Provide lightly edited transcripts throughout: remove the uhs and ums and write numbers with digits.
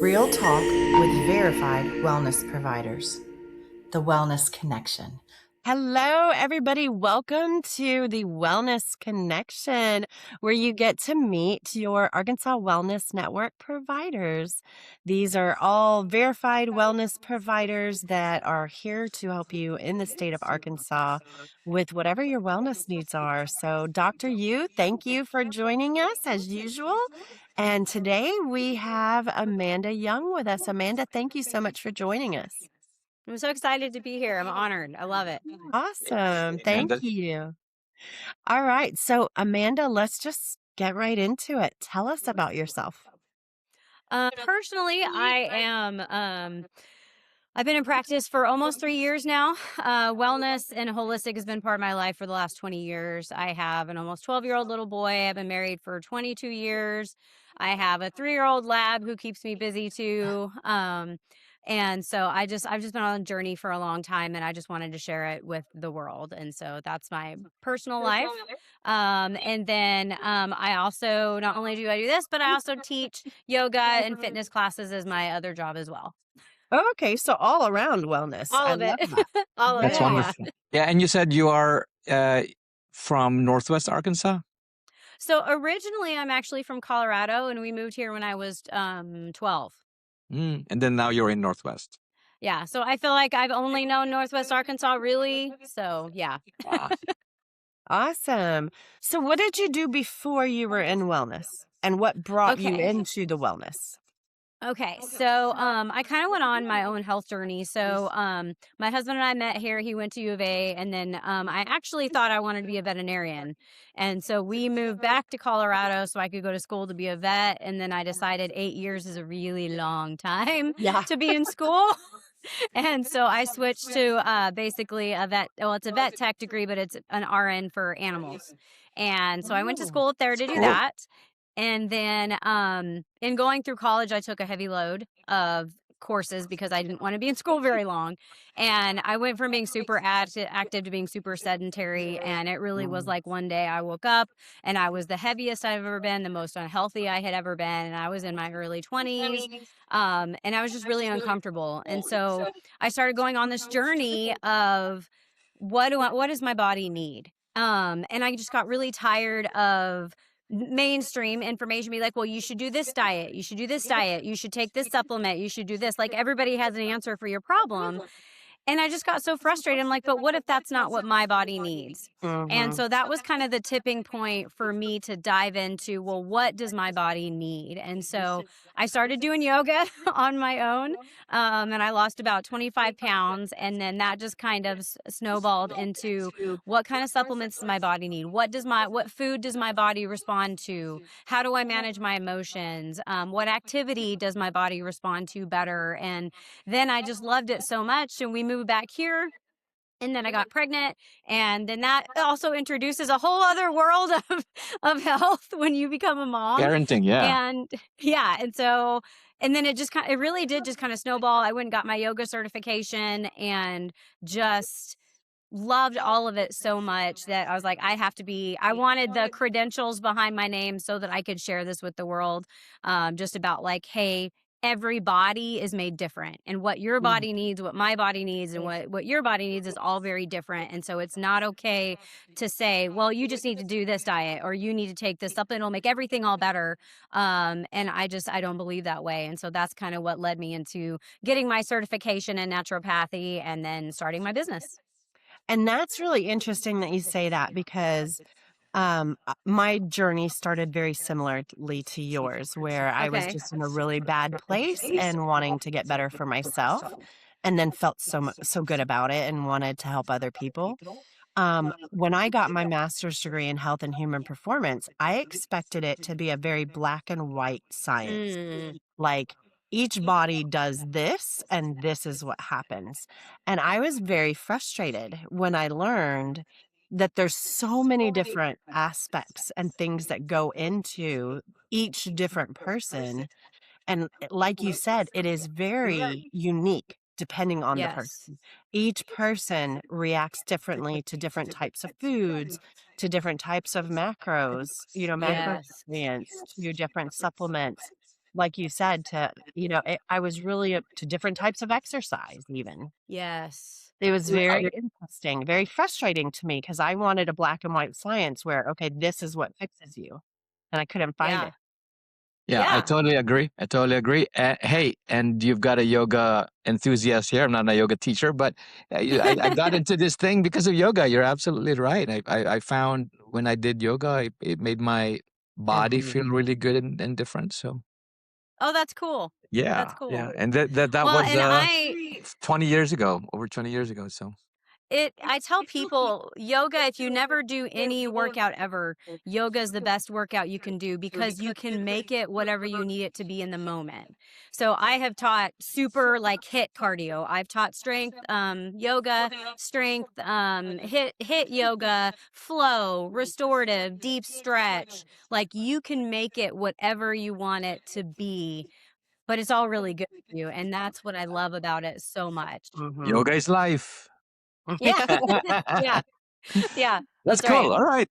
Real talk with verified wellness providers. The Wellness Connection. Hello, everybody. Welcome to the Wellness Connection, where you get to meet your Arkansas Wellness Network providers. These are all verified wellness providers that are here to help you in the state of Arkansas with whatever your wellness needs are. So, Dr. Yu, thank you for joining us as usual. And today we have Amanda Young with us. Amanda, thank you so much for joining us. I'm so excited to be here. I'm honored. I love it. Awesome. Thank Amanda. you. All right. So, Amanda, let's just get right into it. Tell us about yourself. Personally, I've been in practice for almost 3 years now. Wellness and holistic has been part of my life for the last 20 years. I have an almost 12-year-old little boy. I've been married for 22 years. I have a 3-year-old lab who keeps me busy too. And so I've just been on a journey for a long time, and I just wanted to share it with the world. And so that's my personal life. And then I also, not only do I do this, but I also teach yoga and fitness classes as my other job as well. Okay. So, all around wellness. All I of love it. that. All of That's it. Yeah. Yeah. wonderful. Yeah, and you said you are from Northwest Arkansas? So originally I'm actually from Colorado, and we moved here when I was 12. And then now you're in Northwest. Yeah. So I feel like I've only known Northwest Arkansas really. So yeah. Ah, Awesome. So, what did you do before you were in wellness? And what brought you Okay. into the wellness? Okay, so I kind of went on my own health journey. So my husband and I met here. He went to U of A, and then I actually thought I wanted to be a veterinarian, and so we moved back to Colorado so I could go to school to be a vet. And then I decided 8 years is a really long time Yeah. to be in school. And so I switched to basically a vet. Well, it's a vet tech degree, but it's an RN for animals. And so I went to Oh, school up there to do cool. that. And then in going through college, I took a heavy load of courses because I didn't want to be in school very long. And I went from being super active to being super sedentary. And it really was mm, like one day I woke up and I was the heaviest I've ever been, the most unhealthy I had ever been. And I was in my early 20s. And I was just really uncomfortable. And so I started going on this journey of what does my body need? And I just got really tired of mainstream information be like, well, you should do this diet, you should do this diet, you should take this supplement, you should do this. Like everybody has an answer for your problem. And I just got so frustrated. I'm like, but what if that's not what my body needs? And mhm. so that was kind of the tipping point for me to dive into, well, what does my body need? And so I started doing yoga on my own. And I lost about 25 pounds. And then that just kind of snowballed into what kind of supplements does my body need? What food does my body respond to? How do I manage my emotions? What activity does my body respond to better? And then I just loved it so much. And we moved back here. And then I got pregnant. And then that also introduces a whole other world of health when you become a mom. Parenting, yeah. And yeah. And so, and then it really did just kind of snowball. I went and got my yoga certification and just loved all of it so much that I was like, I wanted the credentials behind my name so that I could share this with the world. Just about like, hey, every body is made different, and what your Mm. body needs, what my body needs, and what your body needs is all very different. And so it's not okay to say, well, you just need to do this diet or you need to take this supplement, it'll make everything all better. And I don't believe that way. And so that's kind of what led me into getting my certification in naturopathy and then starting my business. And that's really interesting that you say that because my journey started very similarly to yours, where I was Okay. just in a really bad place and wanting to get better for myself, and then felt so good about it and wanted to help other people. When I got my master's degree in health and human performance, I expected it to be a very black and white science. Mm, Like, each body does this, and this is what happens. And I was very frustrated when I learned that there's so many different aspects and things that go into each different person. And like you said, it is very unique depending on the yes. person. Each person reacts differently to different types of foods, to different types of macros, Yes. macronutrients, to different supplements. like you said, to, I was really up to different types of exercise even. Yes. It was very interesting, very frustrating to me because I wanted a black and white science where, okay, this is what fixes you. And I couldn't find Yeah. it. Yeah, I Yeah. totally agree. I totally agree. Hey, and you've got a yoga enthusiast here. I'm not a yoga teacher, but I got into this thing because of yoga. You're absolutely right. I found when I did yoga, it made my body Mhm. feel really good and different. So Oh, that's cool. That's yeah, cool. yeah. And that Well, was and I 20 years ago, over 20 years ago. So I tell people yoga, if you never do any workout ever, yoga is the best workout you can do because you can make it whatever you need it to be in the moment. So I have taught super like hit cardio. I've taught strength yoga, strength hit yoga, flow, restorative, deep stretch. Like you can make it whatever you want it to be, but it's all really good for you, and that's what I love about it so much. Mhm. yoga is life. Yeah. Yeah. Yeah. That's That's right. cool. All right.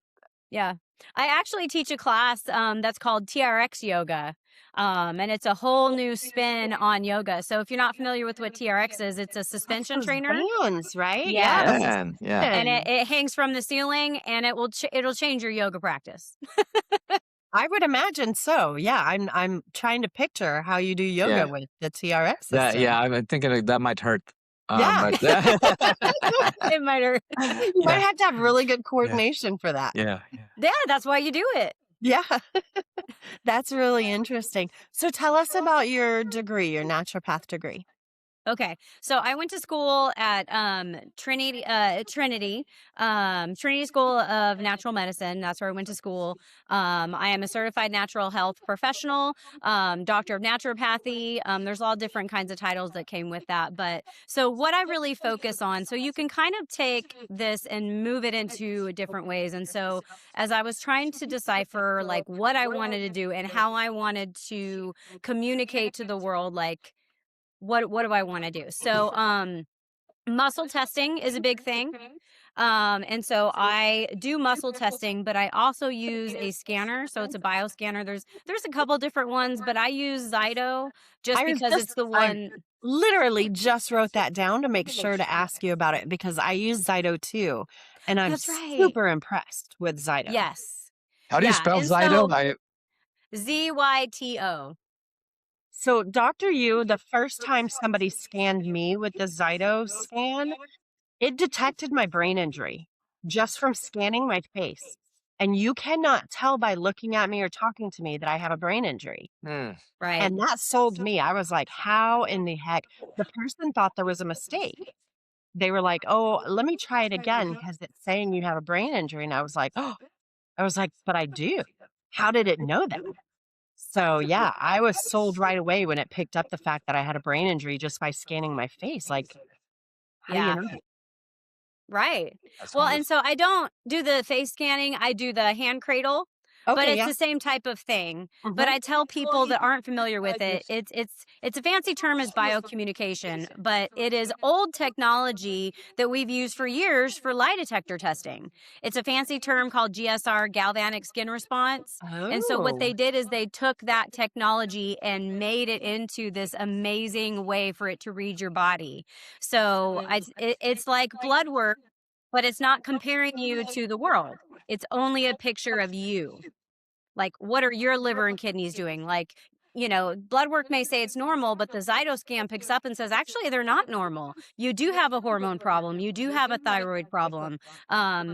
Yeah. I actually teach a class that's called TRX yoga. And it's a whole new spin on yoga. So if you're not familiar with what TRX is, it's a That's suspension those trainer. bands, right? Yeah, the Yes. Man, yeah. And suspension. it hangs from the ceiling and it'll change your yoga practice. I would imagine so. Yeah, I'm trying to picture how you do Yeah. yoga with the TRX That system. yeah, I'm thinking that might hurt. Yeah. But It might hurt. You might yeah, have to have really good yeah, coordination for that. yeah, yeah. Yeah, that's why you do it. Yeah. That's really interesting. So tell us about your degree, your naturopath degree. Okay, so I went to school at Trinity School of Natural Medicine. That's where I went to school. I am a certified natural health professional, doctor of naturopathy. There's all different kinds of titles that came with that. But so what I really focus on, so you can kind of take this and move it into different ways. And so as I was trying to decipher like what I wanted to do and how I wanted to communicate to the world, like what do I want to do? So muscle testing is a big thing. And so I do muscle testing, but I also use a scanner. So it's a bioscanner. There's a couple different ones, but I use Zyto just I was because just it's the I one. literally just wrote that down to make sure to ask you about it because I use Zyto too, and I'm That's right. super impressed with Zyto. Yes. How do you Yeah. spell And Zyto? so Zyto. So, Doctor Yu, the first time somebody scanned me with the Zyto scan, it detected my brain injury just from scanning my face. And you cannot tell by looking at me or talking to me that I have a brain injury. Hmm. Right. And that sold me. I was like, how in the heck? The person thought there was a mistake. They were like, oh, let me try it again because it's saying you have a brain injury. And I was like, but I do. How did it know that? So, yeah, I was sold right away when it picked up the fact that I had a brain injury just by scanning my face. Like, how do you Yeah. know? Right. That's Well, and wonderful. so I don't do the face scanning, I do the hand cradle, but Okay, it's yeah. the same type of thing. But Mhm. I tell people that aren't familiar with it, it's a fancy term as biocommunication, but it is old technology that we've used for years for lie detector testing. It's a fancy term called GSR, galvanic skin response. And so what Oh. they did is they took that technology and made it into this amazing way for it to read your body. So it's like blood work, but it's not comparing you to the world. It's only a picture of you. Like, what are your liver and kidneys doing? Like, blood work may say it's normal, but the Zytoscan picks up and says, actually, they're not normal. You do have a hormone problem. You do have a thyroid problem.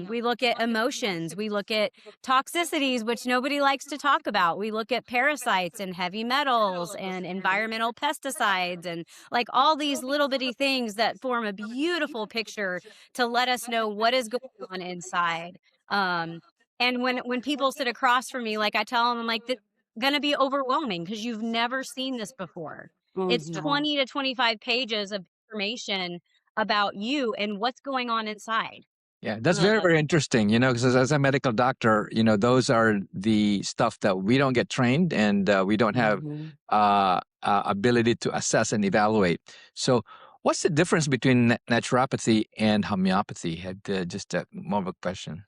We look at emotions. We look at toxicities, which nobody likes to talk about. We look at parasites and heavy metals and environmental pesticides and like all these little bitty things that form a beautiful picture to let us know what is going on inside. Um, and when people sit across from me, like I tell them, I'm like, this is gonna be overwhelming because you've never seen this before. It's Mhm. 20 to 25 pages of information about you and what's going on inside. Yeah, that's very, very interesting, because as a medical doctor, those are the stuff that we don't get trained and we don't have Mhm. ability to assess and evaluate. So, what's the difference between naturopathy and homeopathy? Had just a more of a question.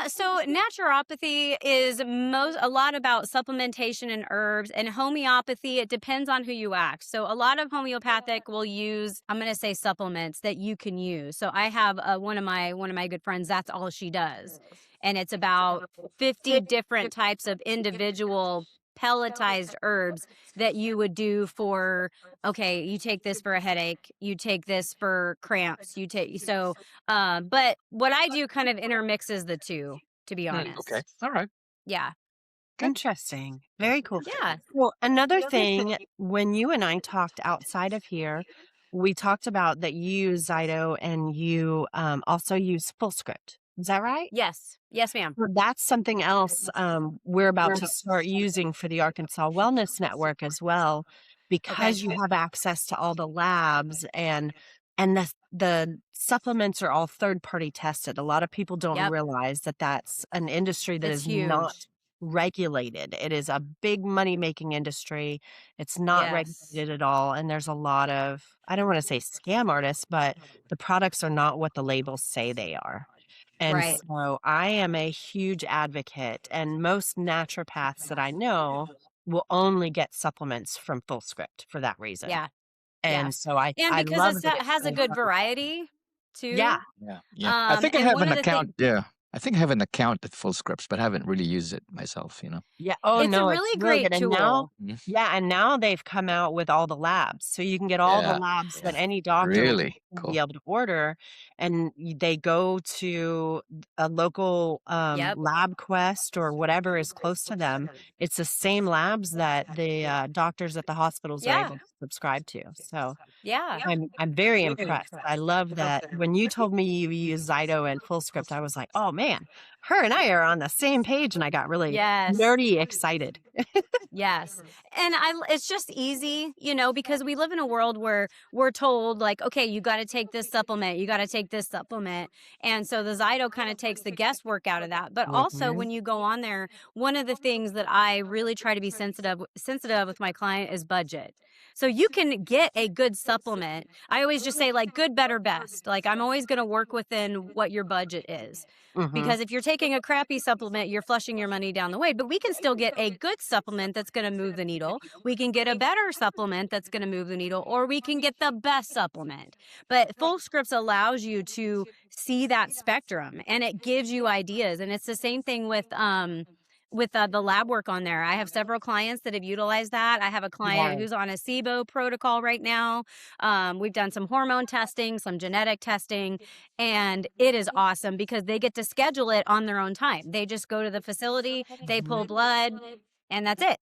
So naturopathy is a lot about supplementation and herbs, and homeopathy, it depends on who you ask. So a lot of homeopathic will use, I'm going to say, supplements that you can use. So I have one of my good friends, that's all she does. And it's about 50 different types of individual pelletized herbs that you would do for, okay, you take this for a headache, you take this for cramps, but what I do kind of intermixes the two, to be Okay. honest. All right. Yeah. Good. Interesting. Very cool. Yeah. Well, another thing, when you and I talked outside of here, we talked about that you use Zyto and you also use Full Script. Is that right? Yes. Yes, ma'am. So that's something else we're about to start using for the Arkansas Wellness Network as well, Okay. because you have access to all the labs and the supplements are all third party tested. A lot of people don't Yep. realize that that's an industry that It's is not huge. regulated. It is a big money making industry. It's not Yes. regulated at all, and there's a lot of, I don't want to say scam artists, but the products are not what the labels say they are. And Right. so I am a huge advocate, and most naturopaths that I know will only get supplements from Full Script for that reason. Yeah. Yeah. And so And I because love it that it's has a so good third party. variety Yeah. too. Yeah. Yeah. I think I And have one an of the things, account. Yeah. I think I have an account at Full Scripts, but haven't really used it myself, Yeah. Oh, it's a no, it's really really good. great And now, tool. Mhm. yeah, and now they've come out with all the labs. So you can get all the Yeah. labs that Yeah. any doctor will Really be cool. able to order. And they go to a local Yep. lab quest or whatever is close to them. It's the same labs that the doctors at the hospitals are Yeah. able to subscribe to. So Yeah. I'm very impressed. I love that when you told me you use Zyto and Full Script, I was like, oh man, her and I are on the same page, and I got really Yes. nerdy excited. Yes. And it's just easy, because we live in a world where we're told, like, okay, you got to take this supplement, you got to take this supplement. And so the Zyto kind of takes the guesswork out of that. But also Mhm. when you go on there, one of the things that I really try to be sensitive with my client is budget. So you can get a good supplement. I always just say, like, good, better, best. Like, I'm always going to work within what your budget is. Mhm. Because if you're taking a crappy supplement, you're flushing your money down the way. But we can still get a good supplement that's going to move the needle. We can get a better supplement that's going to move the needle, or we can get the best supplement. But Full Scripts allows you to see that spectrum, and it gives you ideas. And it's the same thing with the lab work on there. I have several clients that have utilized that. I have a Yeah. client who's on a SIBO protocol right now. We've done some hormone testing, some genetic testing, and it is awesome because they get to schedule it on their own time. They just go to the facility, they pull Mhm. blood, and that's it.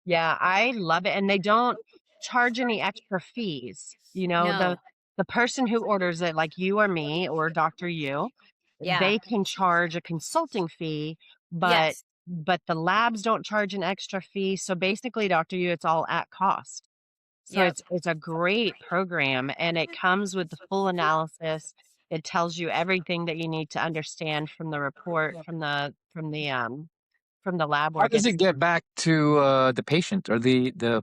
Yeah, I love it, and they don't charge any extra fees. No. The person who orders it, like you or me or Doctor You, Yeah. they can charge a consulting fee, but Yes. the labs don't charge an extra fee. So basically, Doctor You, it's all at cost. So Yep. it's a great program, and it comes with the full analysis. It tells you everything that you need to understand from the report from the lab How work. does it It's get back to the patient or the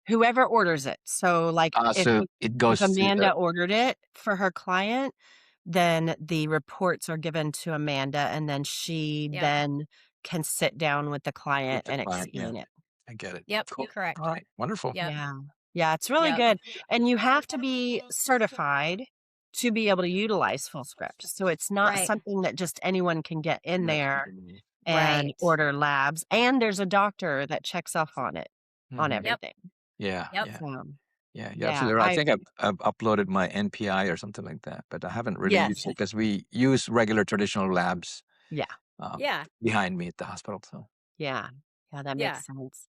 whoever orders it. So, like, so it if goes to Amanda the ordered it for her client, then the reports are given to Amanda, and then she Yep. then can sit down with the with client the and client? Yeah, explain it. I get it. Yep. Cool. All Correct. right. Wonderful. Yep. Yeah. Yeah, it's really Yep. good, and you have to be certified to be able to utilize Full Script. So it's not Right. something that just anyone can get in Yeah. there and Right. order labs, and there's a doctor that checks off on it, on Mhm. Yep. everything. Yeah. Yep. Yeah. So, Yeah. You're yeah, absolutely right. I I think I've uploaded my NPI or something like that, but I haven't really yes. used it because we use regular traditional labs Yeah. Yeah. behind me at the hospital. So Yeah. Yeah, that Yeah. makes sense.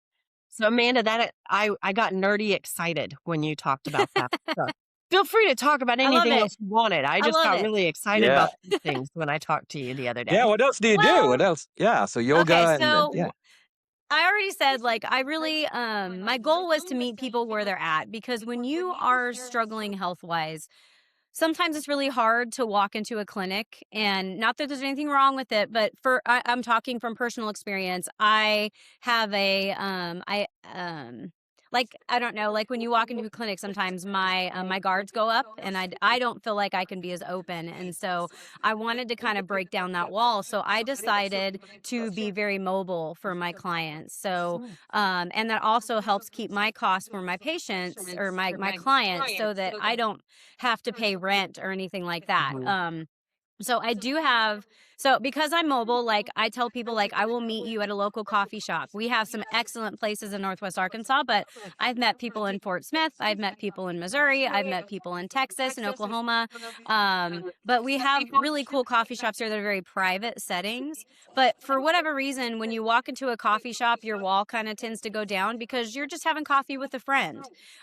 So, Amanda, I got nerdy excited when you talked about that. So, feel free to talk about I love anything it. else you wanted. I I just love got it. really excited yeah. about these things when I talked to you the other Yeah. day. What else do you do? What Well, else? Yeah. So okay. yoga and So yeah. I already said, like, I really, my goal was to meet people where they're at, because when you are struggling health wise, sometimes it's really hard to walk into a clinic, and not that there's anything wrong with it, but I'm talking from personal experience. I have like, I don't know, like when you walk into a clinic, sometimes my guards go up, and I don't feel like I can be as open. And so I wanted to kind of break down that wall. So I decided to be very mobile for my clients. So and that also helps keep my costs for my patients or my clients, so that I don't have to pay rent or anything like that. Mhm. So I do have so because I'm mobile, like I tell people, like I will meet you at a local coffee shop. We have some excellent places in Northwest Arkansas, but I've met people in Fort Smith, I've met people in Missouri, I've met people in Texas and Oklahoma. But we have really cool coffee shops here that are very private settings. But for whatever reason, when you walk into a coffee shop, your wall kind of tends to go down because you're just having coffee with a friend.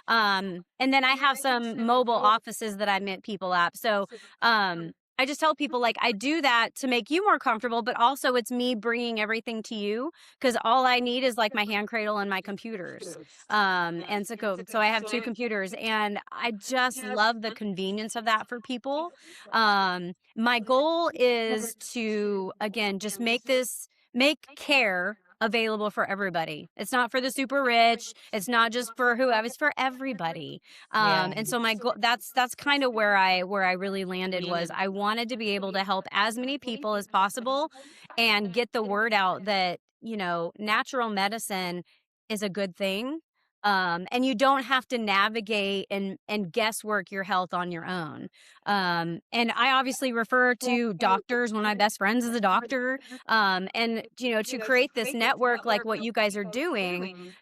And then I have some mobile offices that I meet people at. So I just tell people, like, I do that to make you more comfortable, but also it's me bringing everything to you, because all I need is like my hand cradle and my computers. And so I have two computers, and I just love the convenience of that for people. My goal is to, again, just make care available for everybody. It's not for the super rich. It's not just for whoever. It's for everybody. Yeah. And so my goal, that's kind of where I really landed, was I wanted to be able to help as many people as possible and get the word out that, natural medicine is a good thing. And you don't have to navigate and guesswork your health on your own. And I obviously refer to doctors. One of my best friends is a doctor. And to create this network like what you guys are doing,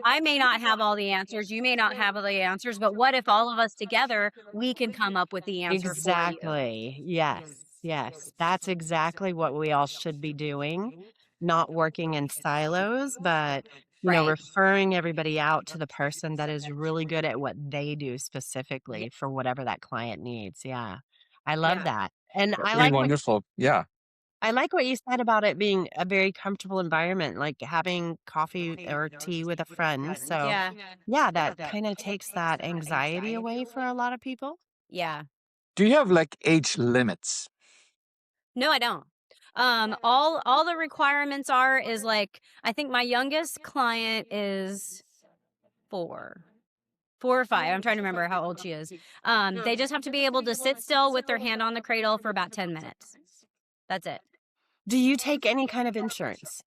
I may not have all the answers, you may not have all the answers, but what if all of us together, we can come up with the answer for you? Exactly. Yes. Yes. That's exactly what we all should be doing. Not working in silos, but, Right. referring everybody out to the person that is really good at what they do specifically for whatever that client needs. Yeah. I love Yeah. that. And That'd be wonderful. Yeah. I like what you said about it being a very comfortable environment, like having coffee or tea with a friend. So, Yeah. yeah, that kind of takes that anxiety away for a lot of people. Yeah. Do you have like age limits? No, I don't. All the requirements is like, I think my youngest client is 4. 4 or 5. I'm trying to remember how old she is. They just have to be able to sit still with their hand on the cradle for about 10 minutes. That's it. Do you take any kind of insurance?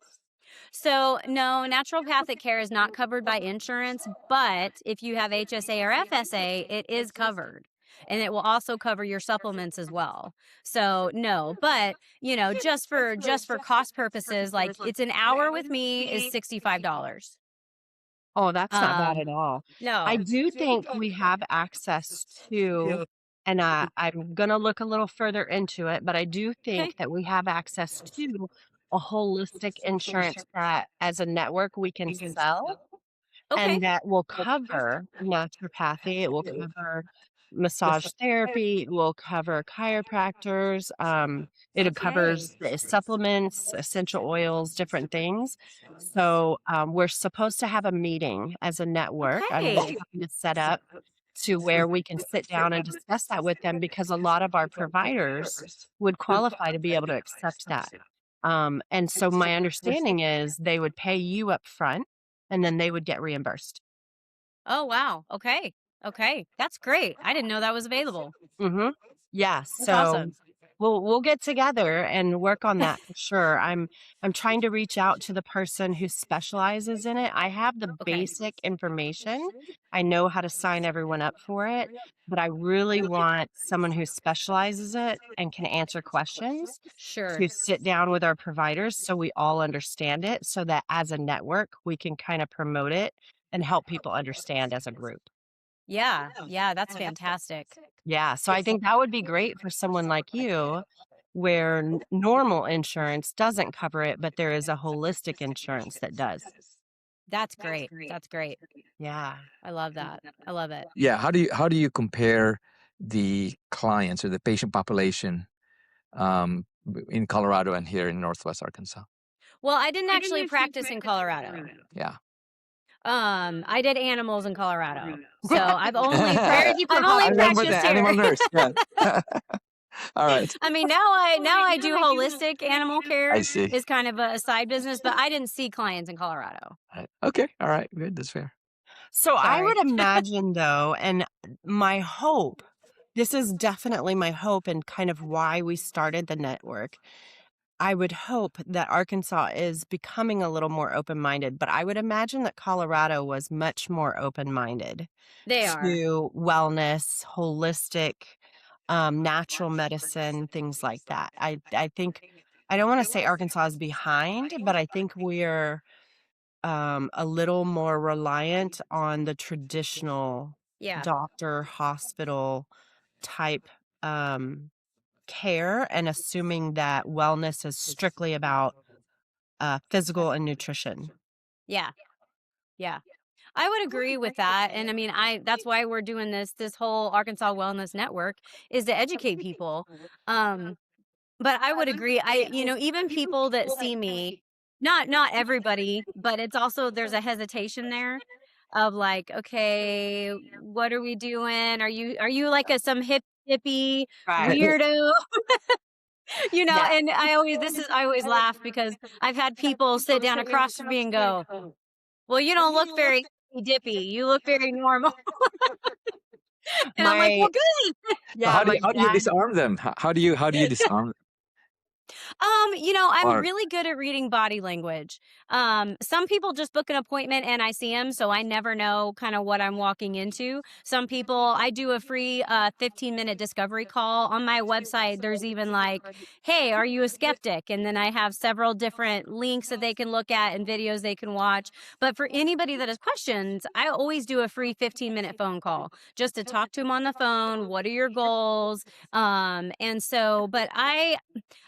So, no, naturopathic care is not covered by insurance, but if you have HSA or FSA, it is covered. And it will also cover your supplements as well. So, no, but just for cost purposes, like it's an hour with me is $65. Oh, that's not bad Um, at all. I no. do think we have access to, and I'm going to look a little further into it, but I do Okay. think that we have access to a holistic insurance that as a network we can sell. Okay. And that will cover naturopathy, it will cover massage therapy, it will cover chiropractors, it Okay. covers the supplements, essential oils, different things. So, we're supposed to have a meeting as a network. I'm Okay. trying to set up to where we can sit down and discuss that with them because a lot of our providers would qualify to be able to accept that. And so my understanding is they would pay you up front and then they would get reimbursed. Oh, wow. Okay. Okay. That's great. I didn't know that was available. Mhm. Yeah, That's so awesome. we'll get together and work on that for sure. I'm trying to reach out to the person who specializes in it. I have the Okay. basic information. I know how to sign everyone up for it, but I really want someone who specializes it and can answer questions Sure. to sit down with our providers so we all understand it so that as a network we can kind of promote it and help people understand as a group. Yeah. Yeah. That's fantastic. Yeah, so I think that would be great for someone like you where normal insurance doesn't cover it, but there is a holistic insurance that does. That's great. That's great. Yeah. I love that. I love it. Yeah. How do you compare the clients or the patient population in Colorado and here in Northwest Arkansas? Well, I didn't actually practice in Colorado. Yeah. I did animals in Colorado. So I've only Very I I've different only remember the practiced here. animal nurse. Yeah. All right. I mean, now I do holistic animal I care see. is kind of a side business, but I didn't see clients in Colorado. Okay. All right. Good. That's fair. So I Sorry. would imagine though, and my hope, this is definitely my hope and kind of why we started the network. I would hope that Arkansas is becoming a little more open-minded, but I would imagine that Colorado was much more open-minded They are. to wellness, holistic, natural medicine, things like that. I think I don't want to say Arkansas is behind, but I think we're a little more reliant on the traditional Yeah. doctor, hospital type care and assuming that wellness is strictly about physical and nutrition. Yeah. Yeah. I would agree with that. And I mean, that's why we're doing this whole Arkansas Wellness Network is to educate people. Um, but I would agree. Even people that see me, not everybody, but it's also there's a hesitation there of like, okay, what are we doing? Are you like some hippie Right. weirdo? Yeah. And I always laugh because I've had people sit down across from me and go, well, you don't look very dippy. You look very normal. And I'm like, My well, good. So yeah, my how do you dad. disarm them? How do you disarm them? I'm Or really good at reading body language. Some people just book an appointment and I see them, so I never know kind of what I'm walking into. Some people, I do a free 15-minute discovery call on my website. There's even like, hey, are you a skeptic? And then I have several different links that they can look at and videos they can watch. But for anybody that has questions, I always do a free 15-minute phone call just to talk to them on the phone. What are your goals? But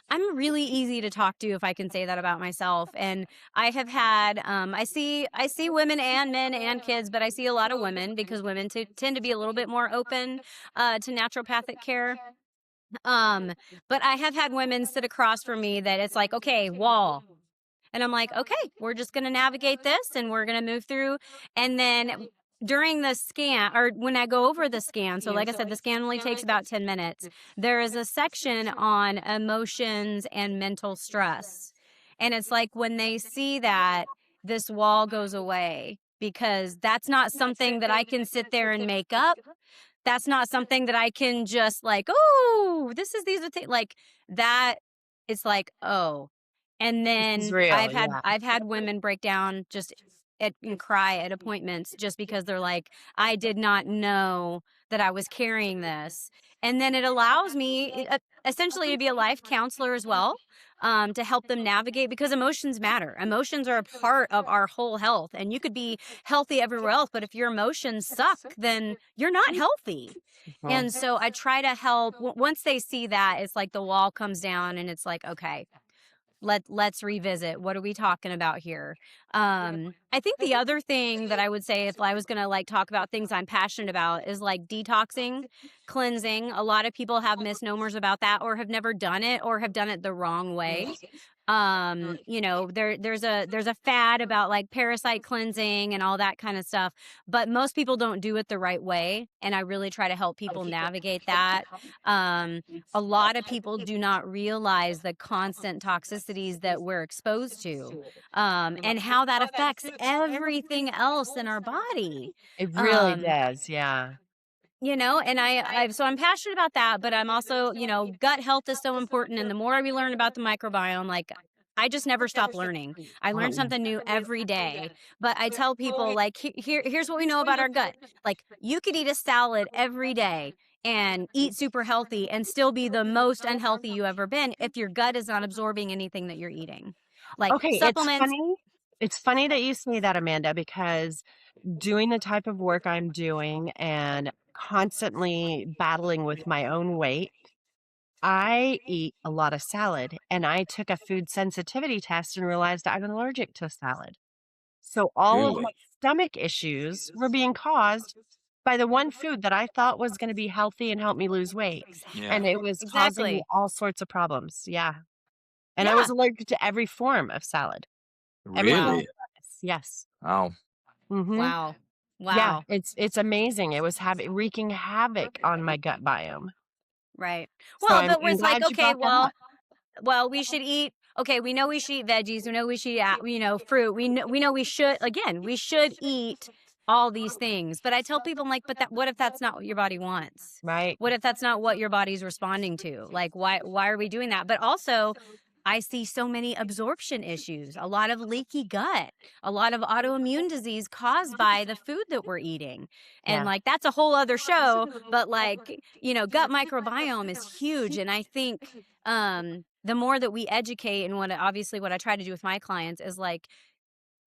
I'm really easy to talk to if I can say that about myself. And I have had I see women and men and kids, but I see a lot of women because women tend to be a little bit more open to naturopathic care. Um, but I have had women sit across from me that it's like, okay, wall. And I'm like, okay, we're just going to navigate this and we're going to move through. And then during the scan, or when I go over the scan, so like I said, the scan only takes about 10 minutes. There is a section on emotions and mental stress. And it's like when they see that, this wall goes away because that's not something that I can sit there and make up. That's not something that I can just like, oh, these are things like that. It's like, oh. And This is then real, yeah. I've had women break down and cry at appointments just because they're like, I did not know that I was carrying this. And then it allows me essentially to be a life counselor as well, to help them navigate because emotions matter. Emotions are a part of our whole health. And you could be healthy everywhere else, but if your emotions suck, then you're not healthy. Well, And so I try to help once they see that, it's like the wall comes down and it's like, okay, let's revisit what are we talking about here. I think the other thing that I would say if I was going to like talk about things I'm passionate about is like detoxing, cleansing. A lot of people have misnomers about that or have never done it or have done it the wrong way. There's a fad about like parasite cleansing and all that kind of stuff, but most people don't do it the right way, and I really try to help people navigate that. um a lot of people do not realize the constant toxicities that we're exposed to, and how that affects everything else in our body. it really um does, yeah. and so I'm passionate about that, but I'm also, gut health is so important. And the more we learn about the microbiome, like I just never stop learning. I Oh, learn something new every day. But I tell people like, here's what we know about our gut. Like you could eat a salad every day and eat super healthy and still be the most unhealthy you ever been if your gut is not absorbing anything that you're eating. Like okay, supplements. it's funny that you say that, Amanda, because doing the type of work I'm doing and constantly battling with my own weight, I eat a lot of salad, and I took a food sensitivity test and realized I'm allergic to salad. So all of my really? stomach issues were being caused by the one food that I thought was gonna be healthy and help me lose weight, Yeah. and it was causing me Exactly. all sorts of problems, yeah, and I was Yeah. allergic to every form of salad, every form of Wow. Really? lettuce, yes. Wow. Mhm. Wow. Yeah, Wow. it's amazing, it was wreaking havoc on my gut biome. Right. So Well, I'm that I'm was like, glad you okay, brought that up. well, we should eat. Okay, we know we should eat veggies. We know we should eat, fruit. We know we should, again, we should eat all these things. But I tell people, I'm like, but what if that's not what your body wants? Right. What if that's not what your body's responding to? Like, why are we doing that? But also, I see so many absorption issues, a lot of leaky gut, a lot of autoimmune disease caused by the food that we're eating. And Yeah. like, that's a whole other show. But like, gut microbiome is huge. And I think the more that we educate, and what I try to do with my clients is like,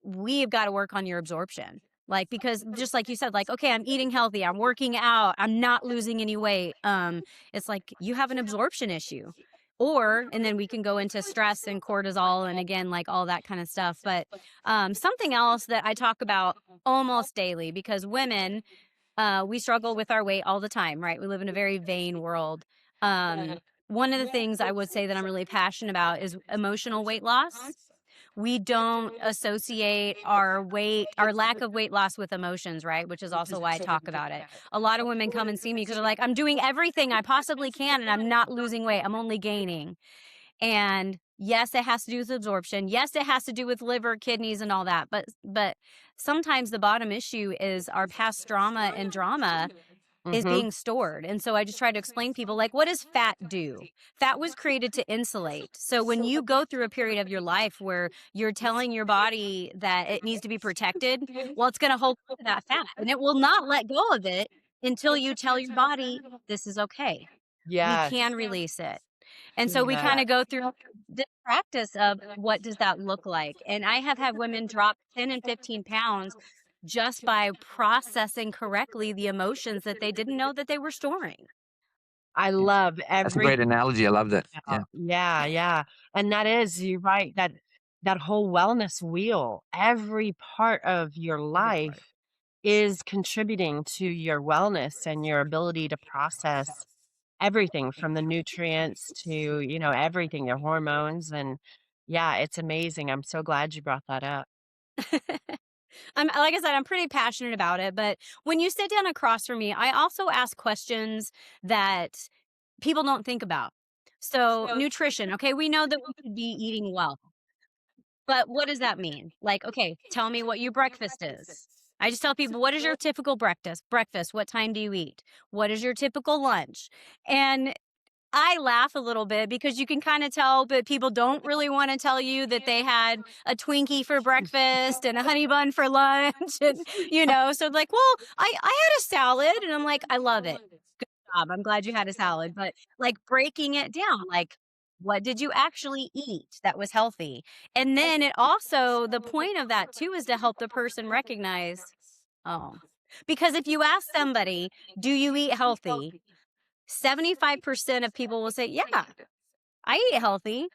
we've got to work on your absorption. Like, because just like you said, like, okay, I'm eating healthy, I'm working out, I'm not losing any weight. It's like you have an absorption issue. And then we can go into stress and cortisol and again, like all that kind of stuff. But something else that I talk about almost daily, because women, we struggle with our weight all the time, right? We live in a very vain world. One of the things I would say that I'm really passionate about is emotional weight loss. We don't associate our lack of weight loss with emotions, right? Which is also why I talk about it. A lot of women come and see me because they're like, I'm doing everything I possibly can and I'm not losing weight. I'm only gaining. And yes, it has to do with absorption. Yes, it has to do with liver, kidneys, and all that. But sometimes the bottom issue is our past trauma and drama is being stored. And so I just try to explain people, like, what does fat do? Fat was created to insulate. So when you go through a period of your life where you're telling your body that it needs to be protected, well, it's going to hold on to that fat and it will not let go of it until you tell your body this is okay. We Yes. can release it. And so we Yeah. kind of go through this practice of what does that look like. And I have had women drop 10 and 15 pounds just by processing correctly the emotions that they didn't know that they were storing. I Yeah. love That's a great everything analogy. I love that. Yeah. about. Yeah, yeah. And that is, you're right, that whole wellness wheel, every part of your life is contributing to your wellness and your ability to process everything from the nutrients to, everything, your hormones. And yeah, it's amazing. I'm so glad you brought that up. Like I said, I'm pretty passionate about it. But when you sit down across from me, I also ask questions that people don't think about. So, nutrition, okay, we know that we should be eating well. But what does that mean? Like, okay, tell me what your breakfast is. I just tell people, what is your typical breakfast? Breakfast, what time do you eat? What is your typical lunch? And I laugh a little bit because you can kind of tell, but people don't really want to tell you that they had a Twinkie for breakfast and a honey bun for lunch. And, so like, well, I had a salad and I'm like, I love it. Good job. I'm glad you had a salad. But like breaking it down, like, what did you actually eat that was healthy? And then the point of that too is to help the person recognize, oh, because if you ask somebody, do you eat healthy? 75% of people will say, yeah, I eat healthy.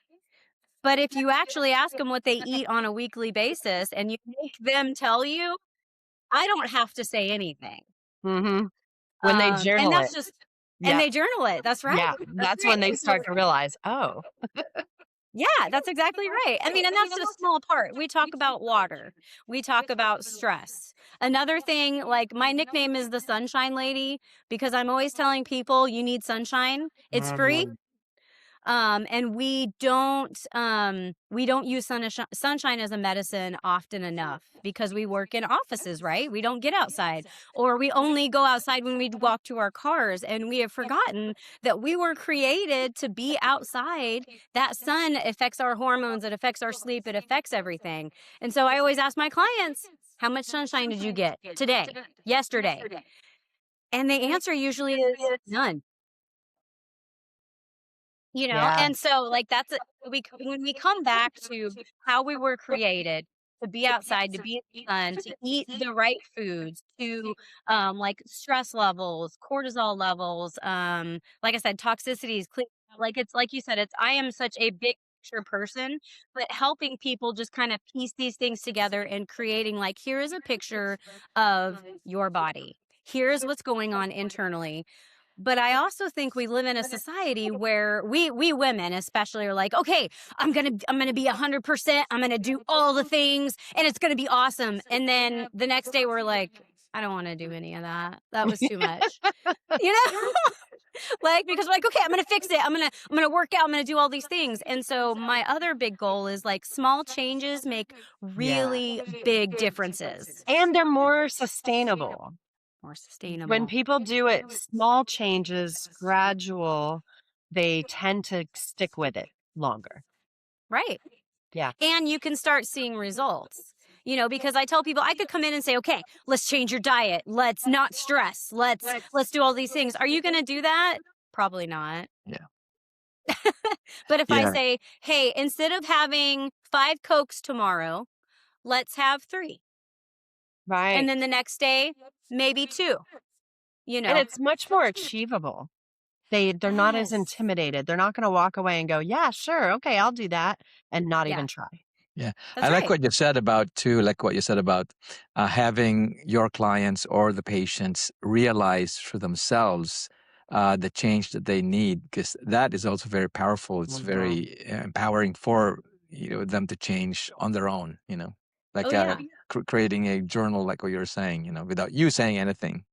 But if you actually ask them what they eat on a weekly basis and you make them tell you, I don't have to say anything. Hmm. When they And journal it. that's just, and Yeah. they journal it. That's right. Yeah. That's when they And so, start to realize, oh, yeah, that's exactly right. I mean, and that's just a small part. We talk about water. We talk about stress. Another thing, like my nickname is the Sunshine Lady because I'm always telling people you need sunshine. It's free. mm, And we don't use sunshine as a medicine often enough because we work in offices, right? We don't get outside, or we only go outside when we walk to our cars, and we have forgotten that we were created to be outside. That sun affects our hormones, it affects our sleep, it affects everything. And so I always ask my clients, how much sunshine did you get today, yesterday? And the answer usually is none. yeah. And so like when we come back to how we were created to be outside, to be in the sun, to eat the right foods, to like stress levels, cortisol levels, like I said, toxicities, like it's like you said, I am such a big picture person, but helping people just kind of piece these things together and creating like, here is a picture of your body. Here's what's going on internally. But I also think we live in a society where we women especially are like, okay, I'm gonna be 100%. I'm gonna do all the things, and it's gonna be awesome. And then the next day we're like, I don't want to do any of that. That was too much, you know. Like, because we're like, okay, I'm gonna fix it. I'm gonna work out. I'm gonna do all these things. And so my other big goal is like small changes make Yeah. really big differences. And they're more sustainable. More When sustainable. people do it, small changes, gradual, they tend to stick with it longer. Right. Yeah. And you can start seeing results. Because I tell people I could come in and say, okay, let's change your diet. Let's not stress. Let's do all these things. Are you gonna do that? Probably not. Yeah. But if I Yeah. say, hey, instead of having 5 Cokes tomorrow, let's have 3. And Right. then the next day, maybe 2, you And know. it's much more achievable. They're not as Yes. intimidated. They're not gonna walk away and go, "Yeah, sure, okay, I'll do that," and not Yeah, even try. Yeah. I that's like right. what you said about too, like what you said about having your clients or the patients realize for themselves the change that they need, because that is also very powerful. It's Mhm. very empowering for them to change on their own. Oh Like yeah. creating a journal, like what you were saying. Without you saying anything.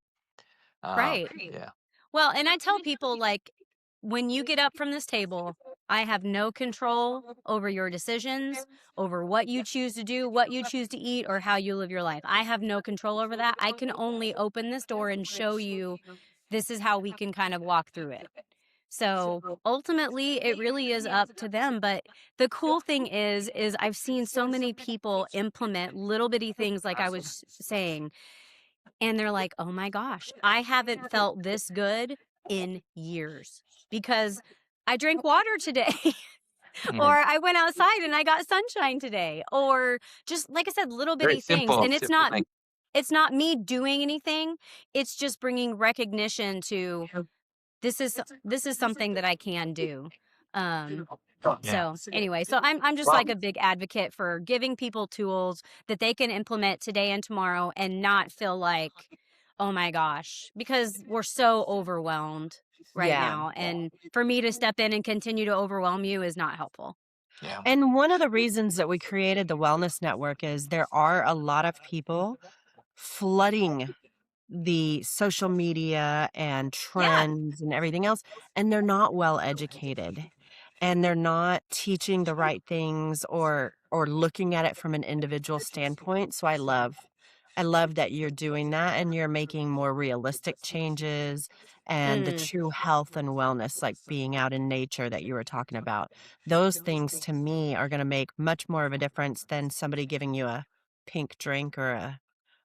Right. Yeah. Well, and I tell people, like, when you get up from this table, I have no control over your decisions, over what you choose to do, what you choose to eat, or how you live your life. I have no control over that. I can only open this door and show you this is how we can kind of walk through it. So ultimately, it really is up to them. But the cool thing is I've seen so many people implement little bitty things, like I was saying, and they're like, "Oh my gosh, I haven't felt this good in years because I drank water today." Mhm. Or I went outside and I got sunshine today. Or just like I said, little Very bitty things. simple, And it's simple not thing. it's not me doing anything. It's just bringing recognition to this is something that I can do. Um Yeah. so anyway, so I'm just Well, like a big advocate for giving people tools that they can implement today and tomorrow and not feel like, oh my gosh, because we're so overwhelmed right Yeah. now. And for me to step in and continue to overwhelm you is not helpful. yeah. And one of the reasons that we created the Wellness Network is there are a lot of people flooding the social media and Yeah. trends and everything else, and they're not well educated, and they're not teaching the right things or looking at it from an individual standpoint. So I love that you're doing that and you're making more realistic changes and the Mm. true health and wellness, like being out in nature that you were talking about. Those things to me are going to make much more of a difference than somebody giving you a pink drink or a,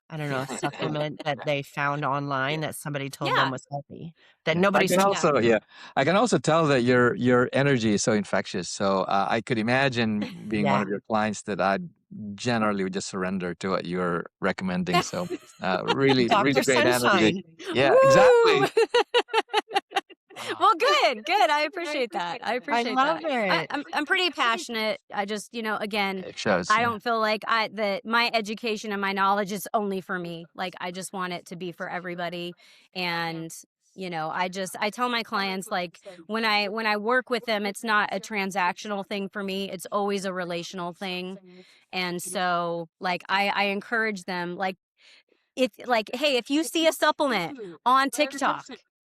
I don't know, supplement that they found online that somebody told them Yeah. was healthy, that Yeah, I nobody's can told Yeah. also them. yeah, I can also tell that your energy is so infectious. So I could imagine being one Yeah. of your clients that I generally would just surrender to what you're recommending. So really, really Dr. great energy. Sunshine. Yeah, Woo! exactly. Well, good, good. I appreciate that. I I appreciate love that. I, it. I'm I'm pretty passionate. I just, again, It shows. I Yeah, don't feel like that my education and my knowledge is only for me. Like I just want it to be for everybody. And I tell my clients, like, when I work with them, it's not a transactional thing for me. It's always a relational thing. And so like I encourage them, like, hey, if you see a supplement on TikTok,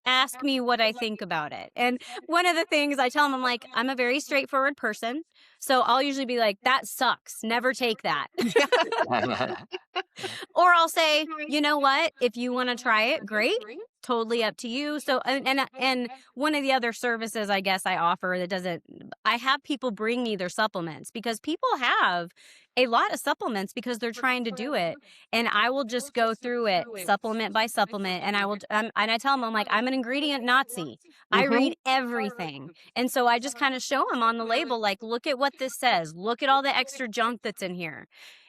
ask me what I think about it. And one of the things I tell them, I'm like, I'm a very straightforward person. So I'll usually be like, that sucks. Never take that. Or I'll say, you know what? If you want to try it, great. Totally up to you. So, and one of the other services I guess I offer that doesn't, I have people bring me their supplements because people have a lot of supplements because they're trying to do it. And I will just go through it supplement by supplement. And and I tell them, I'm like, I'm an ingredient Nazi. I Mhm. read everything. And so I just kind of show them on the label, like, look at what this says. Look at all the extra junk that's in here.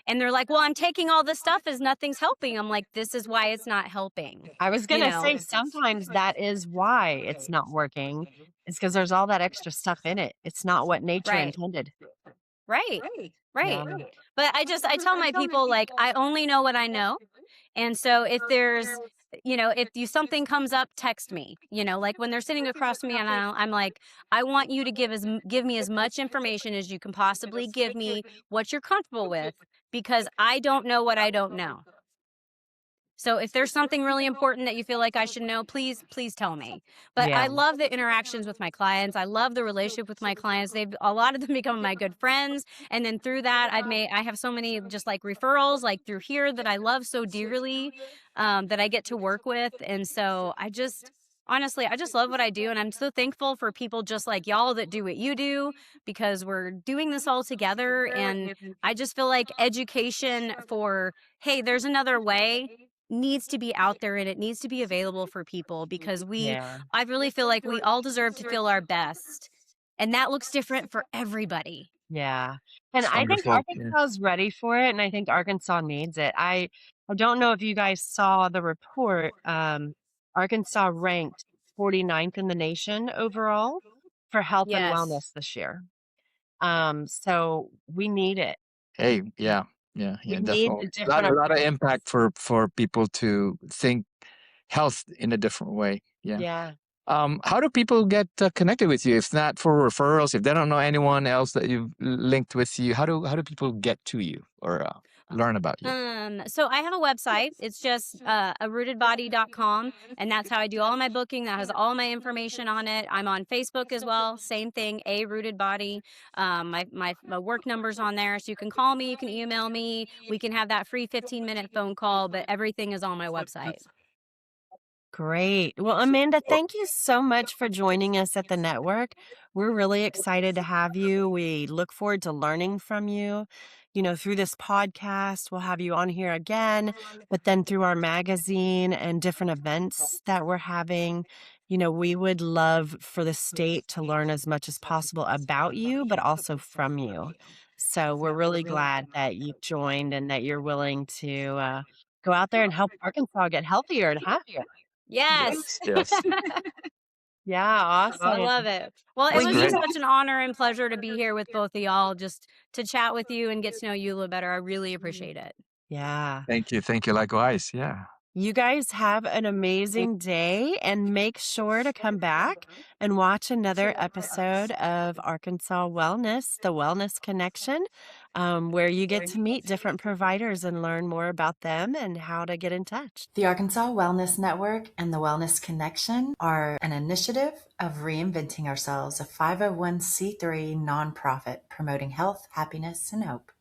And they're like, well, I'm taking all this stuff as nothing's helping. I'm like, this is why it's not helping. I was You gonna know, say sometimes that is why it's not working. It's because there's all that extra stuff in it. It's not what nature right, intended. right, Yeah. right. But I tell my people, like, I only know what I know. And so if there's, if you something comes up, text me. Like when they're sitting across from me, and I'm like, I want you to give me as much information as you can possibly give me, what you're comfortable with, because I don't know what I don't know. So if there's something really important that you feel like I should know, please tell me. But Yeah. I love the interactions with my clients. I love the relationship with my clients. A lot of them become my good friends. And then through that, I have so many just like referrals like through here that I love so dearly, that I get to work with. And so honestly, I just love what I do. And I'm so thankful for people just like y'all that do what you do, because we're doing this all together. And I just feel like education for, hey, there's another way, needs to be out there, and it needs to be available for people, because Yeah. I really feel like we all deserve to feel our best. And that looks different for everybody. Yeah. And It's I think wonderful. Yeah. Arkansas is ready for it, and I think Arkansas needs it. I don't know if you guys saw the report. Arkansas ranked 49th in the nation overall for health and Yes. wellness this year. So we need it. Hey, yeah, yeah, We yeah, need definitely. a A lot, different a lot of approach. impact for people to think health in a different way. Yeah. Yeah. How do people get connected with you? If not for referrals, if they don't know anyone else that you've linked with you, how do people get to you or learn about you? So I have a website. It's just arootedbody.com, and that's how I do all my booking. That has all my information on it. I'm on Facebook as well. Same thing, A Rooted Body. My work number's on there, so you can call me, you can email me, we can have that free 15-minute phone call, but everything is on my website. Great. Well, Amanda, thank you so much for joining us at the network. We're really excited to have you. We look forward to learning from you. Through this podcast, we'll have you on here again, but then through our magazine and different events that we're having, we would love for the state to learn as much as possible about you, but also from you. So we're really glad that you joined and that you're willing to go out there and help Arkansas get healthier and happier. Yes. Yes, yes. Yeah, I awesome. love it. Well, it Well, That's was you great. just guys such an honor and pleasure to be here with both of y'all, just to chat with you and get to know you a little better. I really appreciate it. yeah. Thank you. Thank you. Likewise. Yeah. You guys have an amazing day and make sure to come back and watch another episode of Arkansas Wellness, the Wellness Connection, where you get to meet different providers and learn more about them and how to get in touch. The Arkansas Wellness Network and the Wellness Connection are an initiative of reinventing ourselves, a 501c3 nonprofit promoting health, happiness, and hope.